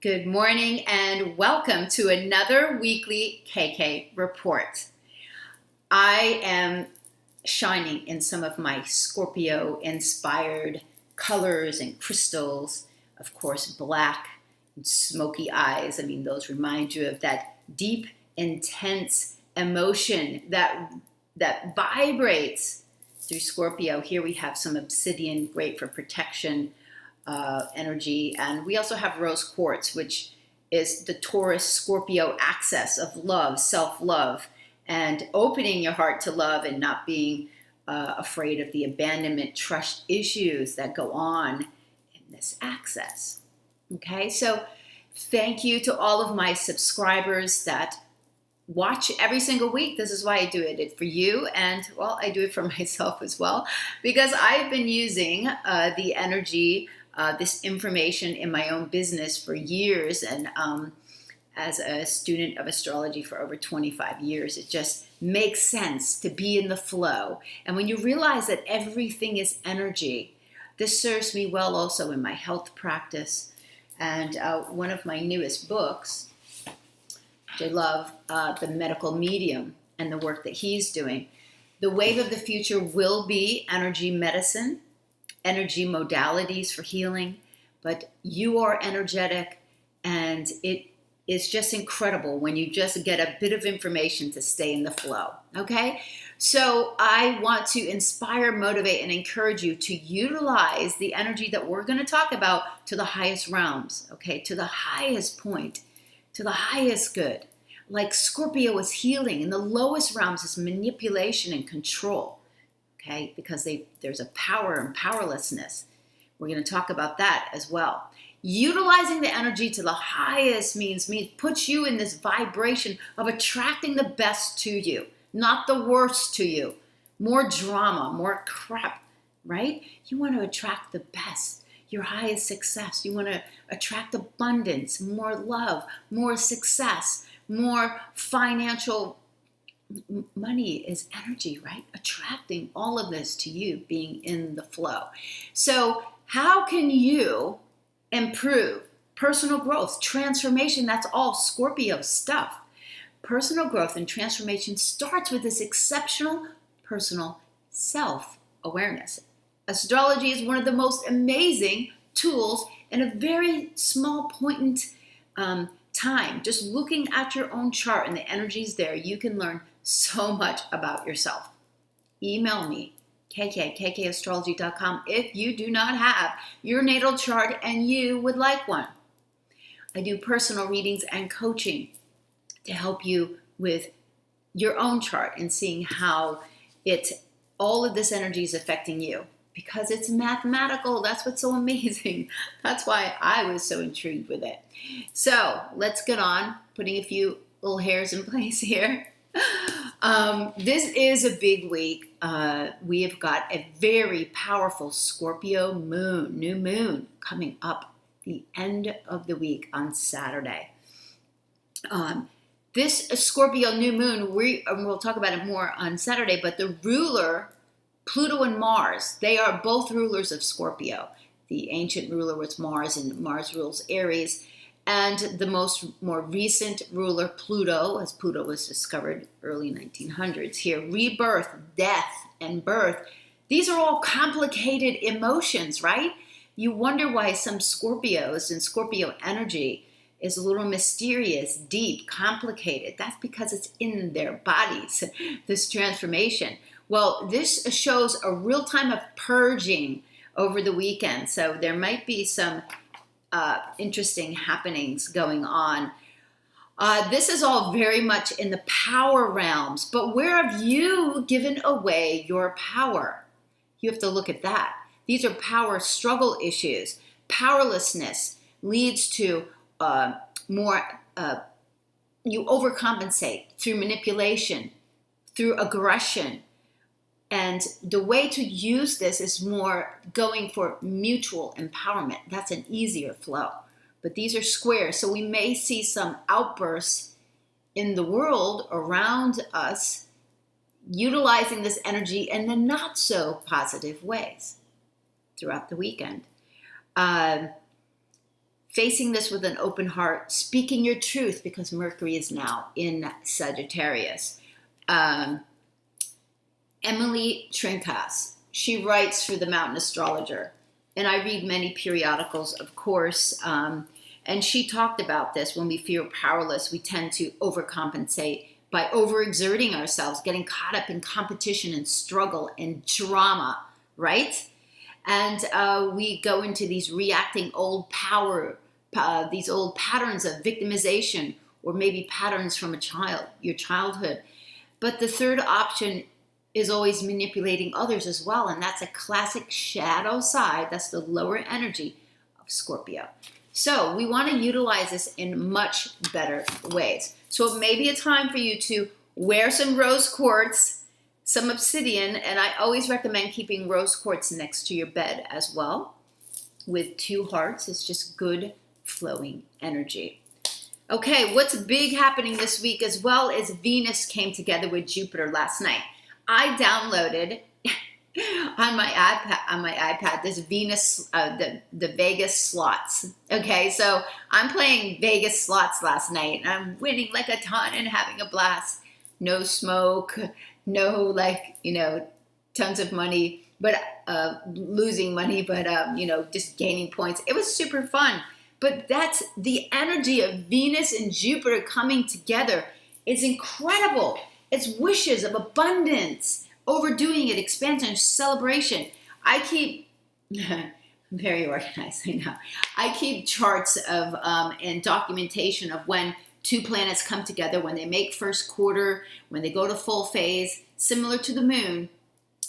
Good morning and welcome to another weekly KK report. I am shining in some of my Scorpio inspired colors and crystals. Of course, black and smoky eyes. I mean, those remind you of that deep, intense emotion that vibrates through Scorpio. Here we have some obsidian, great for protection. Energy, and we also have rose quartz, which is the Taurus Scorpio axis of love, self-love, and opening your heart to love and not being afraid of the abandonment, trust issues that go on in this axis. Okay, so thank you to all of my subscribers that watch every single week. This is why I do it for you, and well, I do it for myself as well, because I've been using the energy, this information in my own business for years, and as a student of astrology for over 25 years, it just makes sense to be in the flow. And when you realize that everything is energy, this serves me well also in my health practice. And one of my newest books, which I love, The Medical Medium, and the work that he's doing. The wave of the future will be energy medicine, energy modalities for healing, but you are energetic, and it is just incredible when you just get a bit of information to stay in the flow, okay? So I want to inspire, motivate, and encourage you to utilize the energy that we're going to talk about to the highest realms, okay? To the highest point, to the highest good. Like Scorpio is healing, and the lowest realms is manipulation and control. Okay, because there's a power and powerlessness. We're going to talk about that as well. Utilizing the energy to the highest means puts you in this vibration of attracting the best to you, not the worst to you. More drama, more crap, right? You want to attract the best, your highest success. You want to attract abundance, more love, more success, more financial. Money is energy, right? Attracting all of this to you, being in the flow. So how can you improve personal growth, transformation? That's all Scorpio stuff. Personal growth and transformation starts with this exceptional personal self-awareness. Astrology is one of the most amazing tools in a very small point in time. Just looking at your own chart and the energies there, you can learn so much about yourself. Email me, kkastrology.com, if you do not have your natal chart and you would like one. I do personal readings and coaching to help you with your own chart and seeing how all of this energy is affecting you, because it's mathematical. That's what's so amazing. That's why I was so intrigued with it. So let's get on putting a few little hairs in place here. This is a big week. We have got a very powerful Scorpio moon, new moon, coming up the end of the week on Saturday. This Scorpio new moon, we'll talk about it more on Saturday, but the ruler, Pluto and Mars, they are both rulers of Scorpio. The ancient ruler was Mars, and Mars rules Aries. And the more recent ruler, Pluto, as Pluto was discovered early 1900s. Here, rebirth, death, and birth. These are all complicated emotions, right? You wonder why some Scorpios and Scorpio energy is a little mysterious, deep, complicated. That's because it's in their bodies, this transformation. Well, this shows a real time of purging over the weekend. So there might be some interesting happenings going on. This is all very much in the power realms, but where have you given away your power? You have to look at that. These are power struggle issues. Powerlessness leads to you overcompensate through manipulation, through aggression. And the way to use this is more going for mutual empowerment. That's an easier flow. But these are squares, so we may see some outbursts in the world around us utilizing this energy in the not so positive ways throughout the weekend. facing this with an open heart, speaking your truth, because Mercury is now in Sagittarius. Emily Trinkas, she writes for the Mountain Astrologer, and I read many periodicals, of course, and she talked about this. When we feel powerless, we tend to overcompensate by overexerting ourselves, getting caught up in competition and struggle and drama, right? And we go into these reacting old these old patterns of victimization, or maybe patterns from your childhood. But the third option is always manipulating others as well, and that's a classic shadow side. That's the lower energy of Scorpio. So we want to utilize this in much better ways. So it may be a time for you to wear some rose quartz, some obsidian, and I always recommend keeping rose quartz next to your bed as well, with 2 hearts. It's just good flowing energy. Okay, what's big happening this week as well is Venus came together with Jupiter last night. I downloaded on my iPad this Venus, the Vegas slots. Okay, so I'm playing Vegas slots last night, and I'm winning like a ton and having a blast. No smoke, no tons of money, but losing money, but just gaining points. It was super fun. But that's the energy of Venus and Jupiter coming together. It's incredible. It's wishes of abundance, overdoing it, expansion, celebration. I keep, very organized, I know. I keep charts of and documentation of when 2 planets come together, when they make first quarter, when they go to full phase, similar to the moon.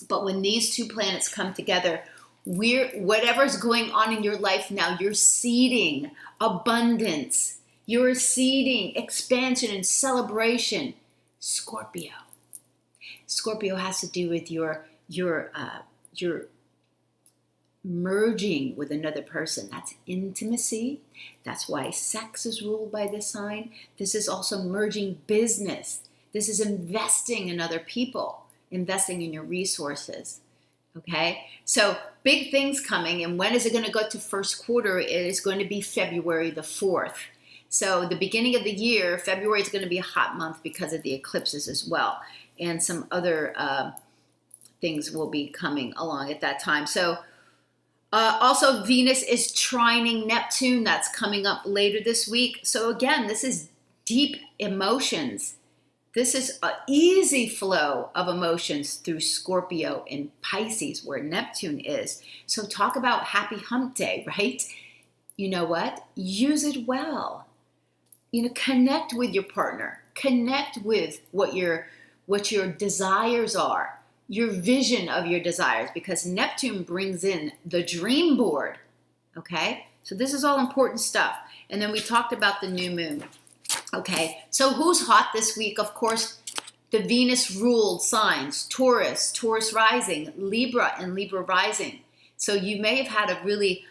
But when these 2 planets come together, whatever's going on in your life now, you're seeding abundance. You're seeding expansion and celebration. Scorpio. Scorpio has to do with your merging with another person. That's intimacy. That's why sex is ruled by this sign. This is also merging business. This is investing in other people, investing in your resources. Okay, so big things coming. And when is it going to go to first quarter? It is going to be February the 4th. So the beginning of the year, February is going to be a hot month because of the eclipses as well. And some other things will be coming along at that time. So also Venus is trining Neptune. That's coming up later this week. So again, this is deep emotions. This is an easy flow of emotions through Scorpio and Pisces, where Neptune is. So talk about happy hump day, right? You know what? Use it well. Connect with your partner. Connect with what your desires are, your vision of your desires, because Neptune brings in the dream board. Okay? So this is all important stuff. And then we talked about the new moon. Okay, so who's hot this week? Of course, the Venus-ruled signs, Taurus, Taurus rising, Libra, and Libra rising. So you may have had a really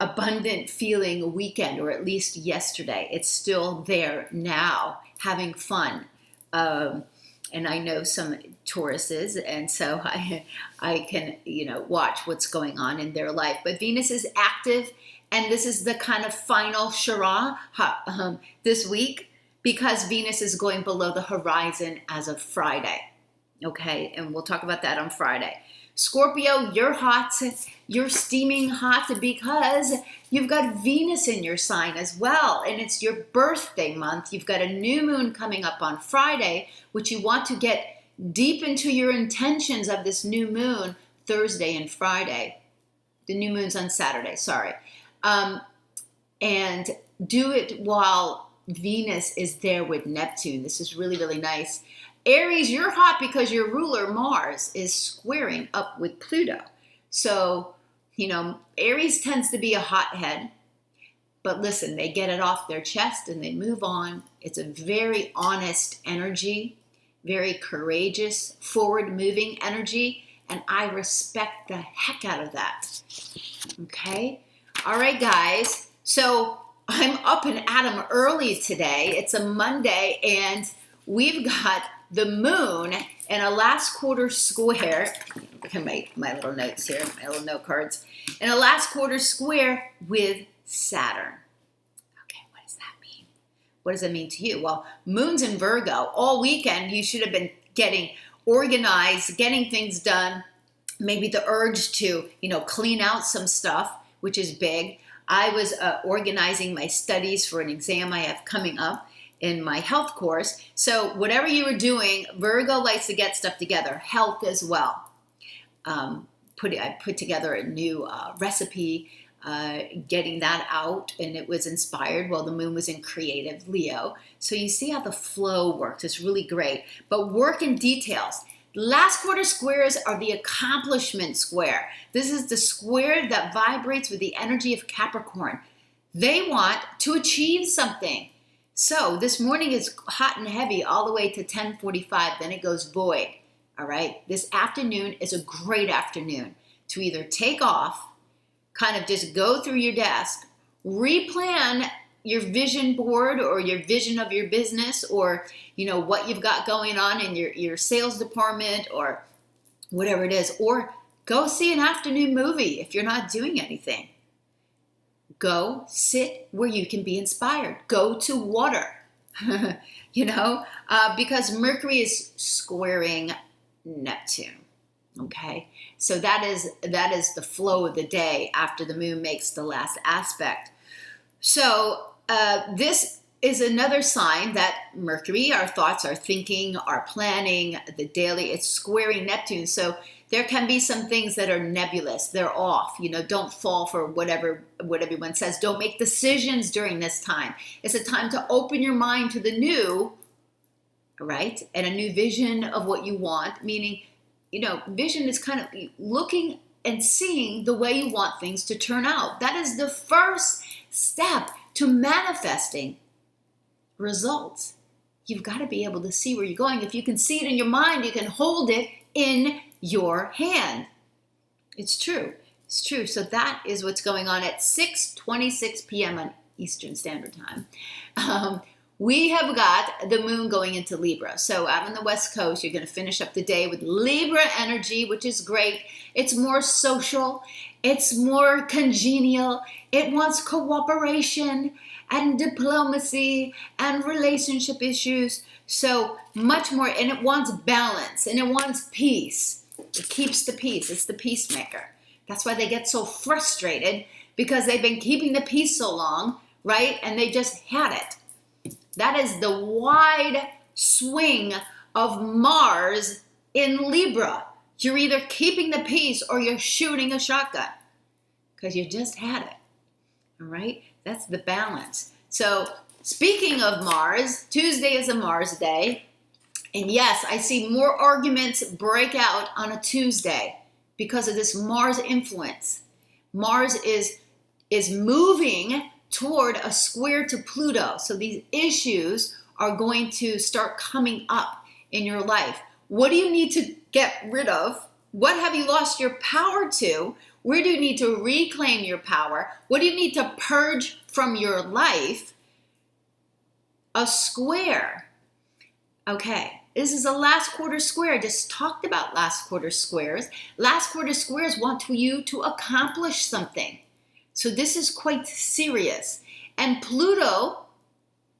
abundant feeling weekend, or at least yesterday. It's still there now, having fun. And I know some Tauruses, and so I can watch what's going on in their life. But Venus is active. And this is the kind of final Shara this week, because Venus is going below the horizon as of Friday. Okay, and we'll talk about that on Friday. Scorpio, you're hot. You're steaming hot because you've got Venus in your sign as well. And it's your birthday month. You've got a new moon coming up on Friday, which you want to get deep into your intentions of this new moon, Thursday and Friday. The new moon's on Saturday, sorry. And do it while Venus is there with Neptune. This is really, really nice. Aries, you're hot because your ruler, Mars, is squaring up with Pluto. So, Aries tends to be a hothead. But listen, they get it off their chest and they move on. It's a very honest energy, very courageous, forward-moving energy. And I respect the heck out of that. Okay? All right, guys, so I'm up and at 'em early today. It's a Monday, and we've got the moon in a last quarter square. Look at my little notes here, my little note cards. In a last quarter square with Saturn. Okay, what does that mean? What does it mean to you? Well, moon's in Virgo. All weekend, you should have been getting organized, getting things done, maybe the urge to, clean out some stuff, which is big. I was organizing my studies for an exam I have coming up in my health course. So whatever you were doing, Virgo likes to get stuff together, health as well. I put together a new recipe, getting that out, and it was inspired while the moon was in creative Leo. So you see how the flow works. It's really great. But work in details. Last quarter squares are the accomplishment square. This is the square that vibrates with the energy of Capricorn. They want to achieve something. So this morning is hot and heavy all the way to 10:45. Then it goes void. All right. This afternoon is a great afternoon to either take off, kind of just go through your desk, replan your vision board or your vision of your business, or what you've got going on in your sales department or whatever it is, or go see an afternoon movie if you're not doing anything. Go sit where you can be inspired. Go to water, because Mercury is squaring Neptune. Okay, so that is the flow of the day after the moon makes the last aspect. So this is another sign that Mercury, our thoughts, our thinking, our planning, the daily, it's squaring Neptune. So there can be some things that are nebulous. They're off. Don't fall for what everyone says. Don't make decisions during this time. It's a time to open your mind to the new, right? And a new vision of what you want, meaning, vision is kind of looking and seeing the way you want things to turn out. That is the first step to manifesting results. You've got to be able to see where you're going. If you can see it in your mind, you can hold it in your hand. It's true. It's true. So that is what's going on at 6:26 p.m. on Eastern Standard Time. We have got the moon going into Libra. So out on the West Coast, you're going to finish up the day with Libra energy, which is great. It's more social. It's more congenial. It wants cooperation and diplomacy and relationship issues. So much more, and it wants balance, and it wants peace. It keeps the peace. It's the peacemaker. That's why they get so frustrated, because they've been keeping the peace so long, right? And they just had it. That is the wide swing of Mars in Libra. You're either keeping the peace or you're shooting a shotgun because you just had it. All right? That's the balance. So speaking of Mars, Tuesday is a Mars day. And yes, I see more arguments break out on a Tuesday because of this Mars influence. Mars is moving toward a square to Pluto. So these issues are going to start coming up in your life. What do you need to get rid of? What have you lost your power to? Where do you need to reclaim your power? What do you need to purge from your life? A square. Okay, this is a last quarter square. I just talked about last quarter squares. Last quarter squares want you to accomplish something. So this is quite serious. And Pluto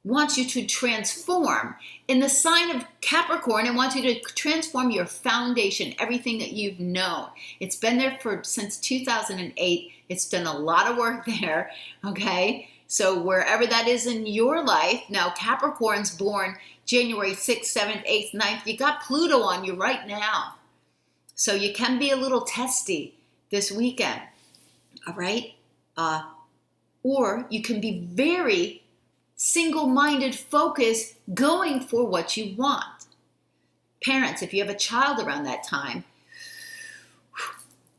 wants you to transform. In the sign of Capricorn, it wants you to transform your foundation, everything that you've known. It's been there since 2008. It's done a lot of work there, okay? So wherever that is in your life, now Capricorn's born January 6th, 7th, 8th, 9th. You got Pluto on you right now. So you can be a little testy this weekend, all right? Or you can be very single-minded, focused, going for what you want. Parents, if you have a child around that time,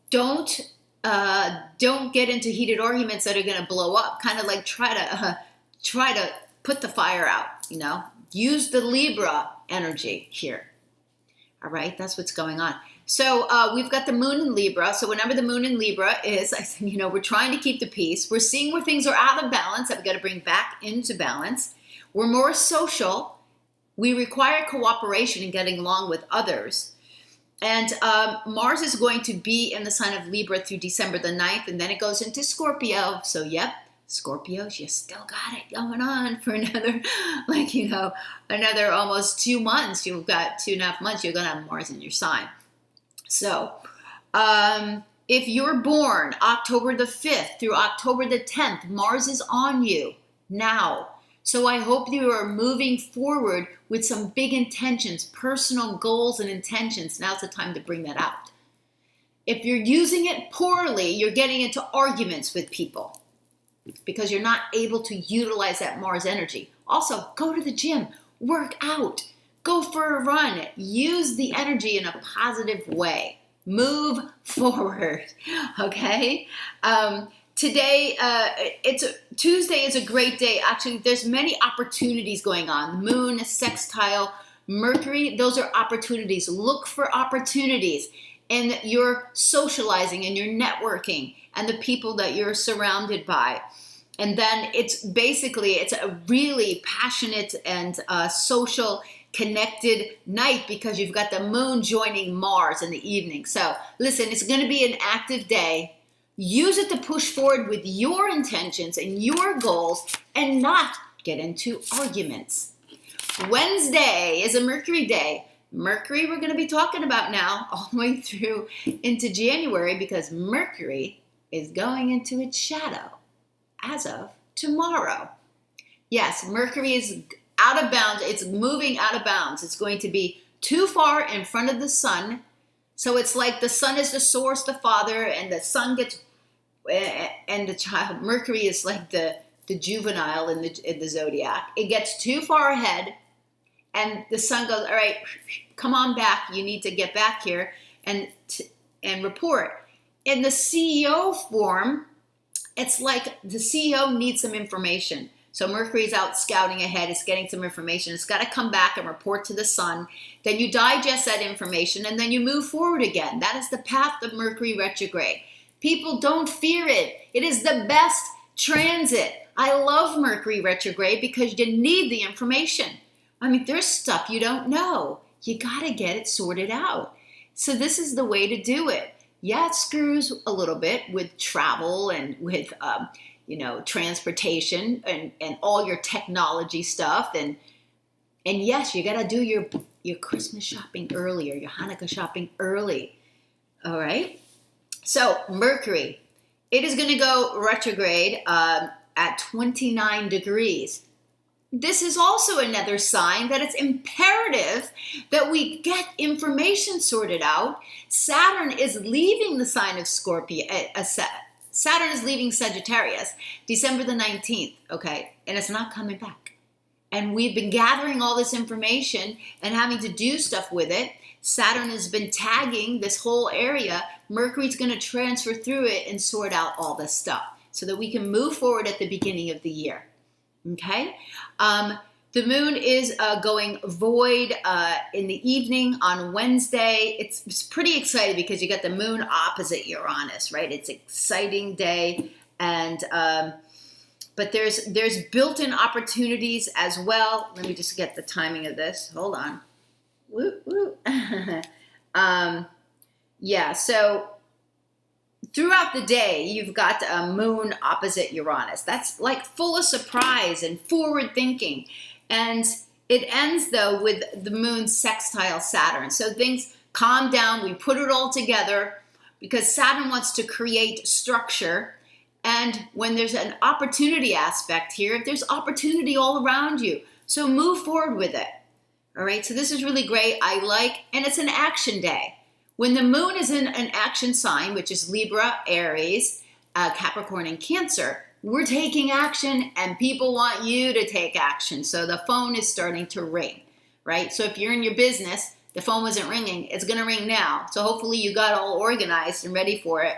don't get into heated arguments that are going to blow up. Kind of like try to put the fire out. Use the Libra energy here. All right, that's what's going on. So we've got the moon in Libra. So whenever the moon in Libra is, I said, we're trying to keep the peace. We're seeing where things are out of balance that we've got to bring back into balance. We're more social. We require cooperation in getting along with others. And Mars is going to be in the sign of Libra through December the 9th, and then it goes into Scorpio. So, yep, Scorpios, you still got it going on for another, another almost 2 months. You've got 2.5 months, you're going to have Mars in your sign. So, if you're born October the 5th through October the 10th, Mars is on you now. So I hope you are moving forward with some big intentions, personal goals and intentions. Now's the time to bring that out. If you're using it poorly, you're getting into arguments with people because you're not able to utilize that Mars energy. Also, go to the gym, work out, go for a run, use the energy in a positive way. Move forward, okay? Today, Tuesday is a great day. Actually, there's many opportunities going on. Moon, sextile, Mercury, those are opportunities. Look for opportunities in your socializing and your networking and the people that you're surrounded by. And then it's a really passionate and social connected night because you've got the moon joining Mars in the evening. So listen, it's going to be an active day. Use it to push forward with your intentions and your goals and not get into arguments. Wednesday is a Mercury day. Mercury we're going to be talking about now all the way through into January because Mercury is going into its shadow as of tomorrow. Yes, Mercury is out of bounds. It's moving out of bounds. It's going to be too far in front of the sun. So it's like the sun is the source, the father, and the sun gets, and the child. Mercury is like the juvenile in the zodiac. It gets too far ahead, and the sun goes, all right, come on back. You need to get back here and report. In the CEO form, it's like the CEO needs some information. So Mercury's out scouting ahead. It's getting some information. It's got to come back and report to the sun. Then you digest that information, and then you move forward again. That is the path of Mercury retrograde. People don't fear it. It is the best transit. I love Mercury retrograde because you need the information. I mean, there's stuff you don't know. You got to get it sorted out. So this is the way to do it. Yeah, it screws a little bit with travel and with transportation and all your technology stuff. And yes, you got to do your Christmas shopping early or your Hanukkah shopping early. All right. So Mercury, it is going to go retrograde at 29 degrees. This is also another sign that it's imperative that we get information sorted out. Saturn is leaving the sign of Scorpio. Saturn is leaving Sagittarius December the 19th, okay? And it's not coming back. And we've been gathering all this information and having to do stuff with it. Saturn has been tagging this whole area. Mercury's going to transfer through it and sort out all this stuff so that we can move forward at the beginning of the year, okay? The moon is going void in the evening on Wednesday. It's pretty exciting because you got the moon opposite Uranus, right? It's an exciting day, and but there's built-in opportunities as well. Let me just get the timing of this. Hold on. Woo, woo. Yeah, so throughout the day, you've got a moon opposite Uranus. That's like full of surprise and forward thinking. And it ends, though, with the moon sextile Saturn. So things calm down. We put it all together because Saturn wants to create structure. And when there's an opportunity aspect here, there's opportunity all around you. So move forward with it. All right, so this is really great. And it's an action day. When the moon is in an action sign, which is Libra, Aries, Capricorn, and Cancer, we're taking action and people want you to take action. So the phone is starting to ring, right? So if you're in your business, the phone wasn't ringing, it's going to ring now. So hopefully you got all organized and ready for it.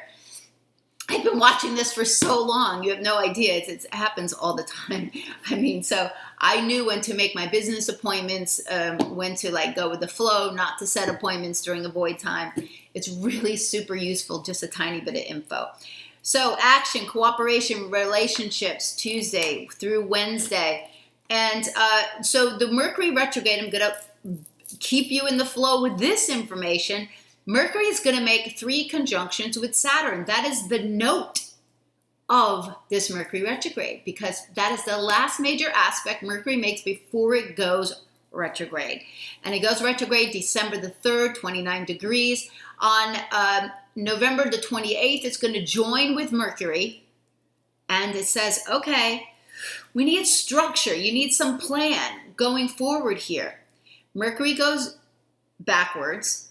I've been watching this for so long. You have no idea. It happens all the time. I mean, so I knew when to make my business appointments, when to go with the flow, not to set appointments during a void time. It's really super useful, just a tiny bit of info. So action, cooperation, relationships, Tuesday through Wednesday. And so the Mercury retrograde, I'm going to keep you in the flow with this information. Mercury is going to make 3 conjunctions with Saturn. That is the note of this Mercury retrograde, because that is the last major aspect Mercury makes before it goes retrograde. And it goes retrograde December the 3rd, 29 degrees. On November the 28th, it's going to join with Mercury. And it says, okay, we need structure. You need some plan going forward here. Mercury goes backwards,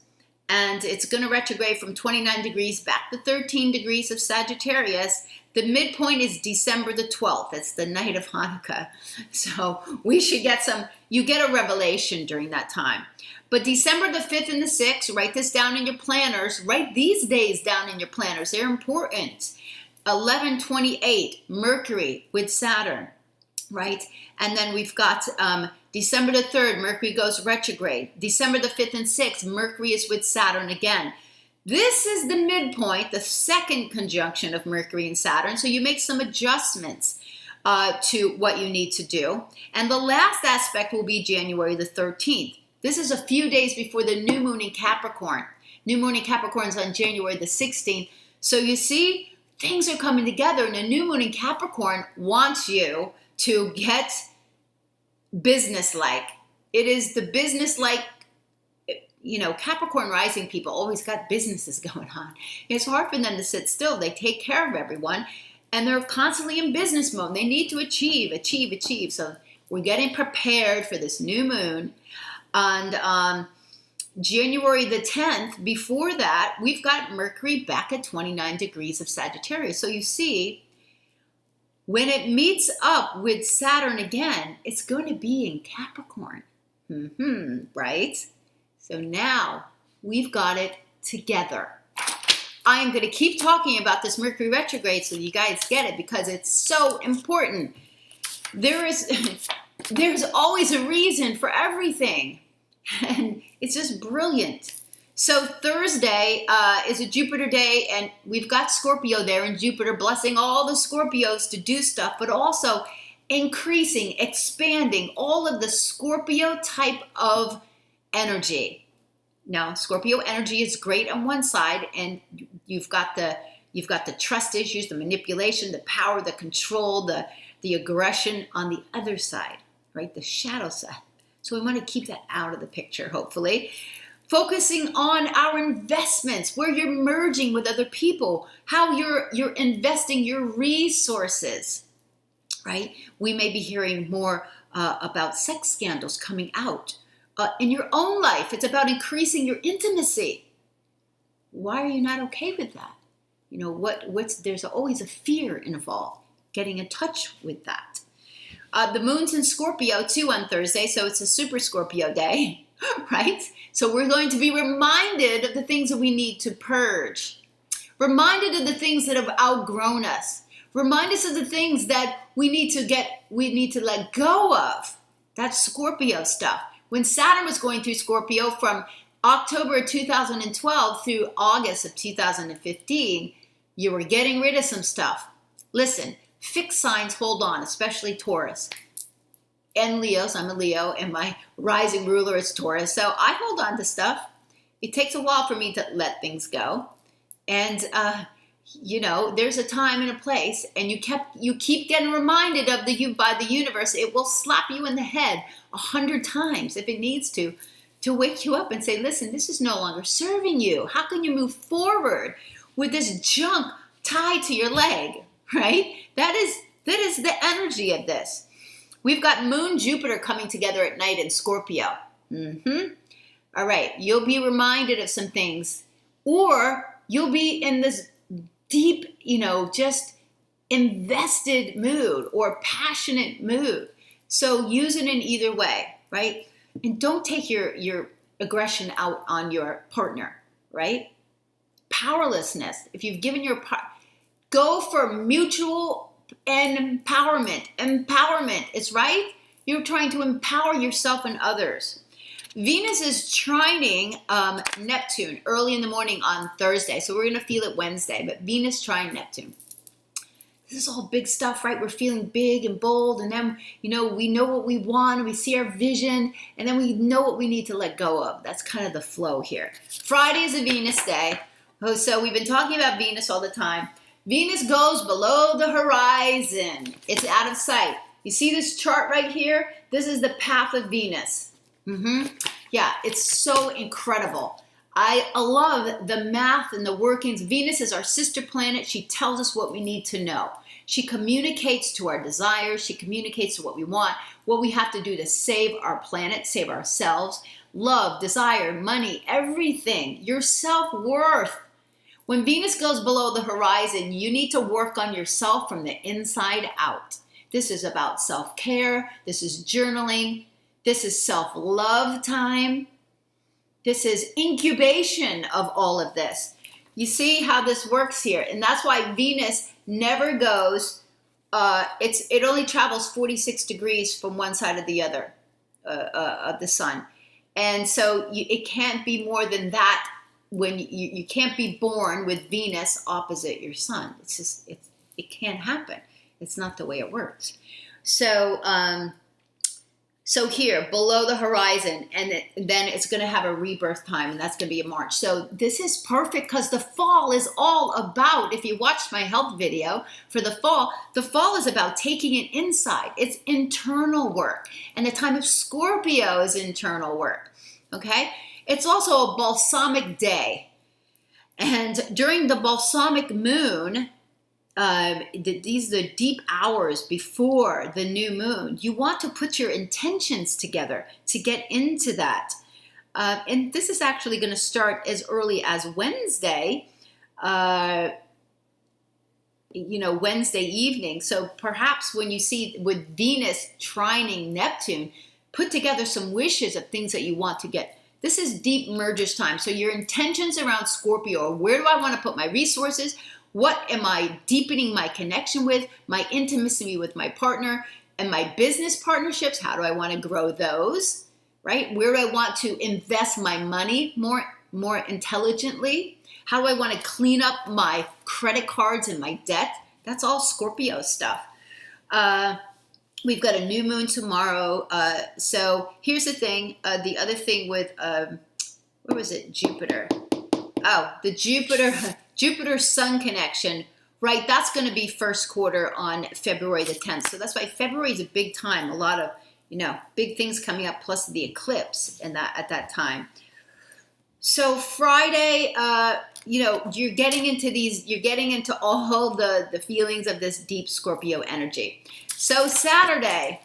and it's going to retrograde from 29 degrees back to 13 degrees of Sagittarius. The midpoint is December the 12th. It's the night of Hanukkah. So we should get you get a revelation during that time. But December the 5th and the 6th, write this down in your planners. Write these days down in your planners. They're important. 11/28, Mercury with Saturn, right? And then we've got December the 3rd, Mercury goes retrograde. December the 5th and 6th, Mercury is with Saturn again. This is the midpoint, the second conjunction of Mercury and Saturn. So you make some adjustments to what you need to do. And the last aspect will be January the 13th. This is a few days before the new moon in Capricorn. New moon in Capricorn is on January the 16th. So you see, things are coming together, and the new moon in Capricorn wants you to get business-like. It is the business-like, Capricorn rising people always got businesses going on. It's hard for them to sit still. They take care of everyone, and they're constantly in business mode. They need to achieve. So we're getting prepared for this new moon. And January the 10th, before that, we've got Mercury back at 29 degrees of Sagittarius. So you see, when it meets up with Saturn again, it's going to be in Capricorn. Right? So now we've got it together. I am going to keep talking about this Mercury retrograde so you guys get it, because it's so important. There's always a reason for everything. And it's just brilliant. So Thursday is a Jupiter day, and we've got Scorpio there, and Jupiter blessing all the Scorpios to do stuff, but also increasing, expanding all of the Scorpio type of energy. Now, Scorpio energy is great on one side, and you've got the trust issues, the manipulation, the power, the control, the aggression on the other side, right? The shadow side. So we want to keep that out of the picture, hopefully. Focusing on our investments, where you're merging with other people, how you're investing your resources, right? We may be hearing more about sex scandals coming out. In your own life, it's about increasing your intimacy. Why are you not okay with that? There's always a fear involved. Getting in touch with that. The moon's in Scorpio too on Thursday, so it's a super Scorpio day, right? So we're going to be reminded of the things that we need to purge. Reminded of the things that have outgrown us. Remind us of the things that we need to let go of. That's Scorpio stuff. When Saturn was going through Scorpio from October 2012 through August of 2015, you were getting rid of some stuff. Listen, fixed signs hold on, especially Taurus. And Leos, I'm a Leo, and my rising ruler is Taurus. So I hold on to stuff. It takes a while for me to let things go. And, there's a time and a place, and you keep getting reminded of by the universe. It will slap you in the head 100 times if it needs to wake you up and say, listen, this is no longer serving you. How can you move forward with this junk tied to your leg, right? That is the energy of this. We've got Moon Jupiter coming together at night in Scorpio. All right, you'll be reminded of some things, or you'll be in this deep, just invested mood or passionate mood. So use it in either way, right? And don't take your aggression out on your partner, right? Powerlessness. If you've given go for mutual empowerment. Empowerment is right. You're trying to empower yourself and others. Venus is trining Neptune early in the morning on Thursday. So we're going to feel it Wednesday, but Venus trine Neptune. This is all big stuff, right? We're feeling big and bold, and then, we know what we want, we see our vision, and then we know what we need to let go of. That's kind of the flow here. Friday is a Venus day. So we've been talking about Venus all the time. Venus goes below the horizon. It's out of sight. You see this chart right here? This is the path of Venus. Yeah, it's so incredible. I love the math and the workings. Venus is our sister planet. She tells us what we need to know. She communicates to our desires. She communicates to what we want, what we have to do to save our planet, save ourselves. Love, desire, money, everything. Your self-worth. When Venus goes below the horizon, you need to work on yourself from the inside out. This is about self-care. This is journaling. This is self-love time. This is incubation of all of this. You see how this works here. And that's why Venus never goes, it only travels 46 degrees from one side to the other of the sun. And so it can't be more than that when you can't be born with Venus opposite your sun. It's just, it can't happen. It's not the way it works. So, so here, below the horizon, and then it's going to have a rebirth time, and that's going to be in March. So this is perfect because the fall is all about, if you watched my health video for the fall is about taking it inside. It's internal work. And the time of Scorpio is internal work, okay? It's also a balsamic day. And during the balsamic moon, these are the deep hours before the new moon. You want to put your intentions together to get into that. And this is actually going to start as early as Wednesday, Wednesday evening. So perhaps when you see with Venus trining Neptune, put together some wishes of things that you want to get. This is deep mergers time. So your intentions around Scorpio are, where do I want to put my resources? What am I deepening my connection with, my intimacy with my partner, and my business partnerships? How do I want to grow those, right? Where do I want to invest my money more intelligently? How do I want to clean up my credit cards and my debt? That's all Scorpio stuff. We've got a new moon tomorrow. So here's the thing. The other thing with, where was it? Jupiter. Oh, the Jupiter-Sun connection, right? That's going to be first quarter on February the 10th. So that's why February is a big time. A lot of, big things coming up, plus the eclipse at that time. So Friday, you're getting into all the feelings of this deep Scorpio energy. So Saturday,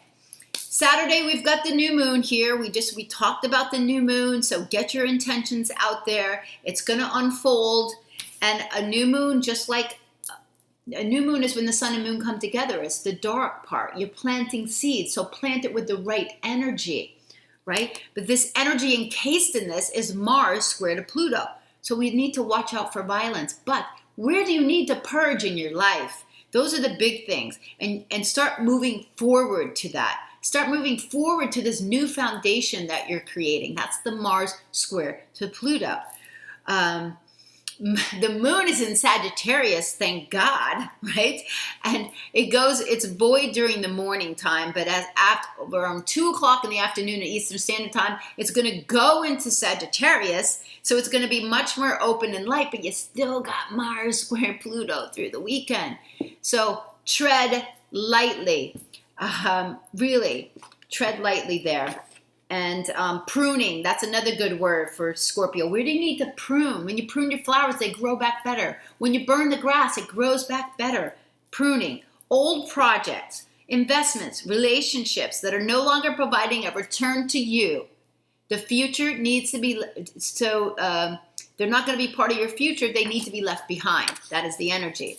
we've got the new moon here. We talked about the new moon, so get your intentions out there. It's going to unfold. And a new moon, just like a new moon is when the sun and moon come together. It's the dark part. You're planting seeds, so plant it with the right energy, right? But this energy encased in this is Mars square to Pluto. So we need to watch out for violence. But where do you need to purge in your life? Those are the big things. And start moving forward to that. Start moving forward to this new foundation that you're creating. That's the Mars square to Pluto. The moon is in Sagittarius, thank God, right? And it's void during the morning time, but around 2 o'clock in the afternoon at Eastern Standard Time, it's going to go into Sagittarius. So it's going to be much more open and light, but you still got Mars square Pluto through the weekend. So tread lightly, really tread lightly there. And pruning, that's another good word for Scorpio. Where do you need to prune? When you prune your flowers, they grow back better. When you burn the grass, it grows back better. Pruning. Old projects, investments, relationships that are no longer providing a return to you. The future needs to be, they're not going to be part of your future. They need to be left behind. That is the energy.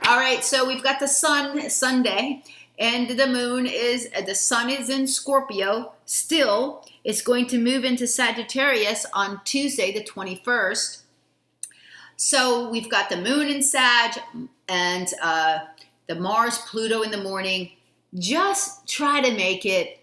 All right, so we've got the sun, Sunday. And the sun is in Scorpio still. It's going to move into Sagittarius on Tuesday, the 21st. So we've got the moon in Sag and the Mars, Pluto in the morning. Just try to make it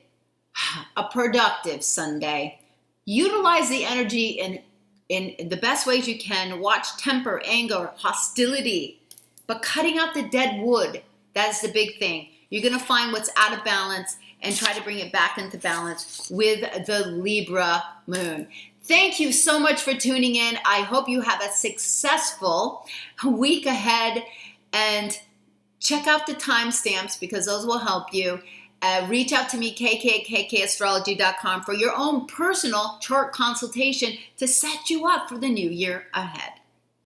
a productive Sunday. Utilize the energy in the best ways you can. Watch temper, anger, hostility, but cutting out the dead wood. That's the big thing. You're going to find what's out of balance and try to bring it back into balance with the Libra moon. Thank you so much for tuning in. I hope you have a successful week ahead. And check out the timestamps because those will help you. Reach out to me, kk@kkastrology.com, for your own personal chart consultation to set you up for the new year ahead.